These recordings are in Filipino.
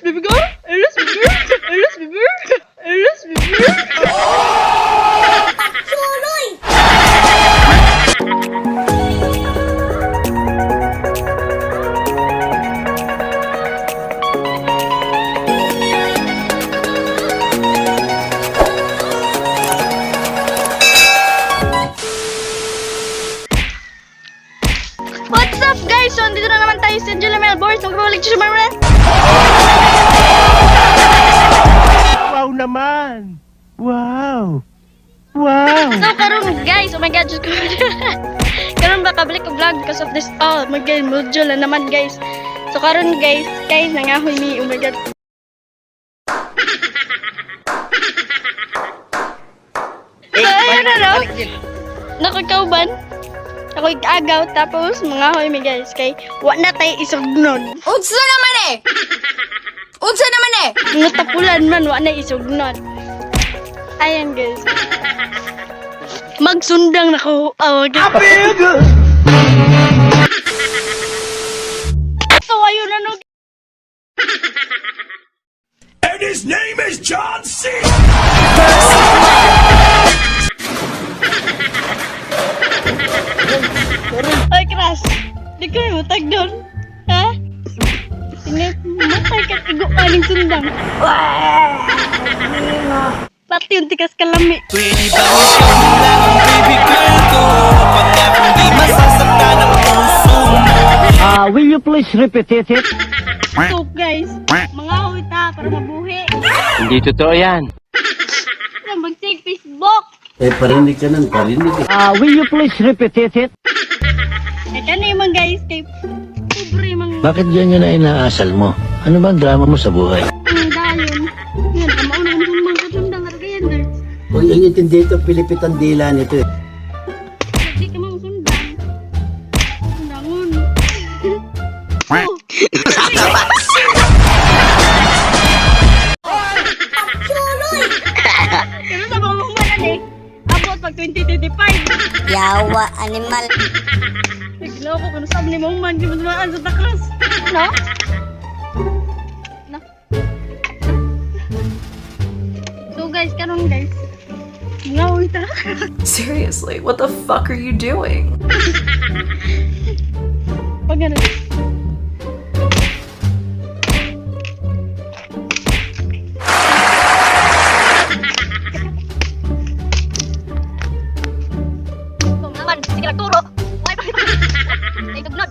baby girl. Elis, baby girl. Elis, baby girl. Elis, baby girl. What's up guys? So, dito na naman tayo sa Angela Melbourne. Magpapalik siya Marman. Wow naman! Wow! Wow! So, karon guys, oh my god, just karon ba kabalik ko vlog because of this, oh my god, module na naman guys. So, karon guys, nangahoy ni, oh my god. So, ayun na no? Nakakauban. Ako agaw tapos mga hoy mi guys kay wa na tay isugnon. Unsa naman eh? Unsa naman eh? Ngutapulan man wa na isugnon. Ayan guys. Magsundang nako. Oh, so ayun na no. And his name is John C. Ay Crash. Di ka mutag doon. Ha? Tingnan matay ka tigo aning sundang. Pati yung tikas kalami. Pwede ba ikaw na lang ang baby girl ko? Pagka hindi masasaktan ang puso mo. Will you please repeat it? So guys, mga hoy ta para mabuhi. Hindi totoo yan. Mag-take Facebook. Parinig ka nun, parinig. Will you please repeat it? Kani man guys, kay pobre man Bakit ganyan na inaasal mo? Ano bang drama mo sa buhay? dayon. Yan, tamaon naman sa mga katundang argayan guys. Huwag yung intindi ito, Pilipit ang dila nito. Hindi ka mang sundang. Sundangon. Oh. Pero sa mga humanan eh, abot pag 2025. Yawa animal. Bigla ko kung saan ni mong man, di mo dumaan sa takas. No? No? So guys, karon guys. Ngaw ta. Seriously, what the fuck are you doing? Pag ganun. Kung naman, sige lang turo. Ay, bakit? Ay, tugnod.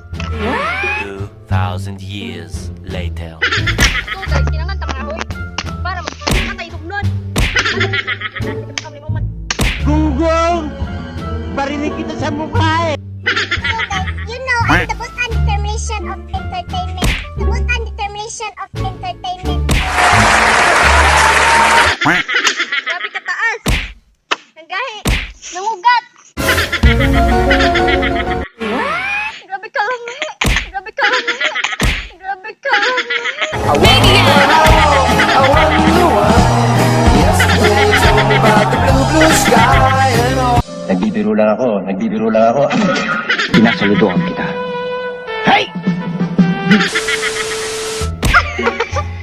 2,000 years later. So guys, kailangan tamahoy para magkatay tugnod. Kami mo man. Gunggong! Parinig kita sa mukha eh! You know, I'm the boss and determination of entertainment. The boss and determination of entertainment. Grabe ka taas. Ang gahi. Nangugat. Grabe ka lang eh. Grabe ka lang eh. Grabe ka lang eh. Nagbibiro lang ako. Pinasaludoan kita. Hey!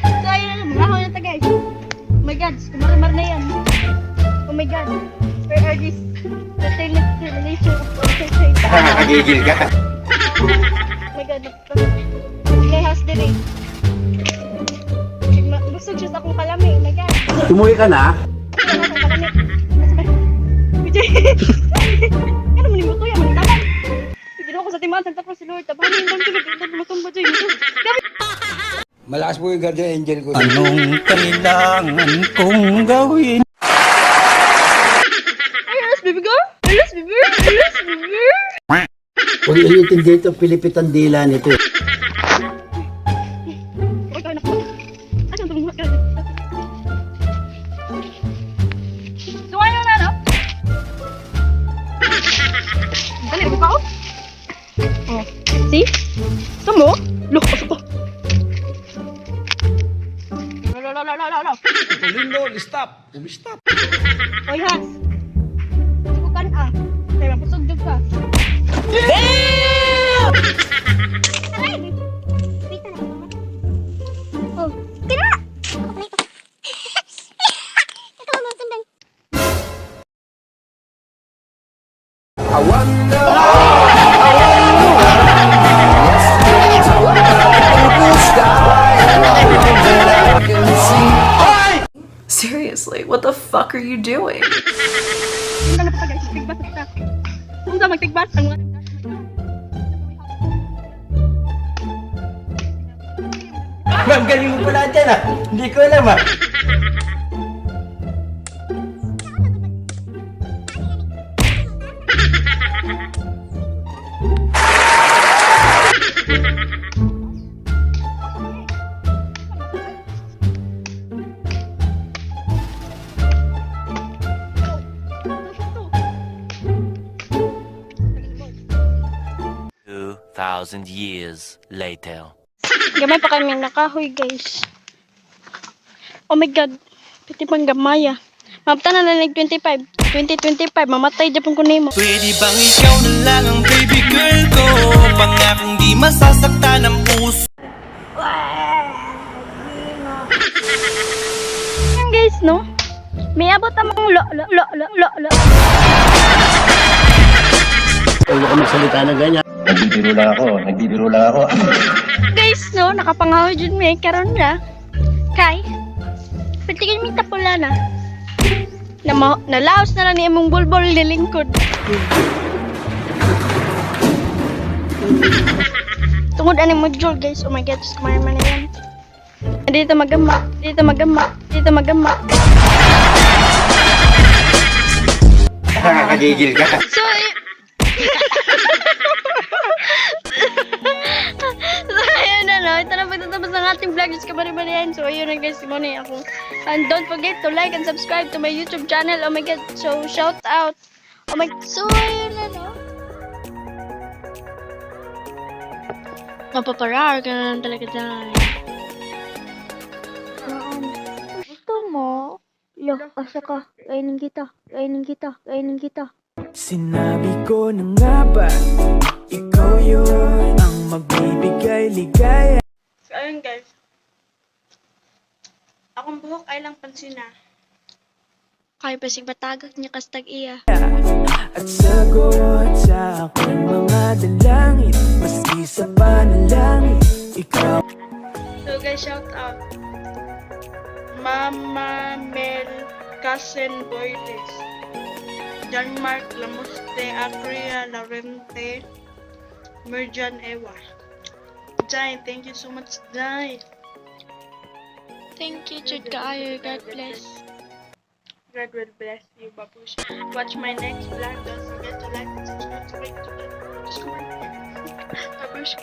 So ayun na, mga hawal na ta guys. Oh my god, kumakamar na yan. Oh my god. Where are these? The relation of entertainment. Nakakagigil ka. Oh my god, may house din eh. Gusto siya sa akong kalami, oh my god. Tumuwi ka na? Gusto na akong kalami. Vijay! Ano man yung mutuya, manitaman. Ginawa ko sa timaan, tapos si Lord, tabanin lang tulog, ito matumba dyan. Malakas po yung guardian angel ko. Anong kailangan kong gawin? Ay, alas, baby girl! Alas, baby girl! Alas, baby girl! Huwag yung intindi ito, Pilipit ang dila nito. Huwag ka, anak mo. Asan tulungan ka? So, ayaw na, no? Dali, mo pa, oh. Oh, see? Gusto mo? Look, pasok ko. Lo. Lindo, stop. Oy, Hans. Subukan ah. Kaya mapusog dyan ka. Aray! Wait na lang. Oh, tira! Seriously, what the fuck are you doing? Kung na pa guys, tigbas ka. Kung sa magtigbas ang mga Ma'am, galing mo pala dyan ah. Hindi ko alam ah. Years later. gamay pa kami nakahoy guys. Oh my god. Piti pang gamaya. Mabta na lang 2025, mamatay Japon ko nimo. Pwede bang ikaw na lang ang baby girl ko? Pangakong di masasaktan ang puso. Yan guys, no? May abot among lo. Huwag ka magsalita na ganyan. Nagbibiro lang ako. Guys, no? Nakapangahoy dyan may karon na. Kay, pitigin mi tapula na. Nalaos na lang ni among bulbol nilingkod. Tungod ani mo Joel guys. Oh my god, just kumain man na yan. Dito magama. Nakakagigil ka. So, so, ayun na no. Ito na pagtatapos ng ating vlog. Just kabari-barihan. So, ayun na guys. Muna ako. And don't forget to like and subscribe to my YouTube channel. Oh my god. So, shout out. Oh my god. So, ayun na no. Mapaparar ka na lang talaga dyan. Gusto mo? Loh, asa ka? Kainin kita. Sinabi ko na nga ba, ikaw yun ang magbibigay ligaya. So, ayun guys. Akong buhok ay lang pansin na. Kaya pasig batagak niya kastag iya. At sagot sa aking mga dalangin, maski sa panalangin, ikaw. So guys, shout out. Mama Mel Cousin Boyles. Denmark Lamuste Acria Laurente Merjan Ewa. Jai, thank you so much, Jai. Thank you, Chud Kaayo. God bless. God will bless you, Babush. Watch my next vlog. Don't forget to like and subscribe to Babush.